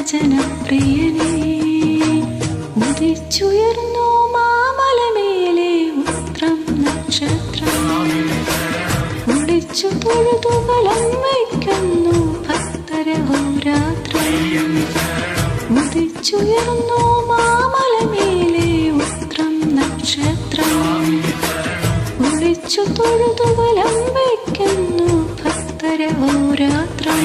ജനപ്രിയനേ ഉദിച്ചുയർന്നു മാമലമേലെ ഉത്രം നക്ഷത്രം ഒളിച്ചു തൊഴുതുകളം വയ്ക്കുന്നു ഭക്തരഹോരാത്രം ഉദിച്ചുയർന്നു മാമലമേലെ ഉത്രം നക്ഷത്രം ഒളിച്ചു തൊഴുതുകളം വയ്ക്കുന്നു ഭക്തരഹോരാത്രം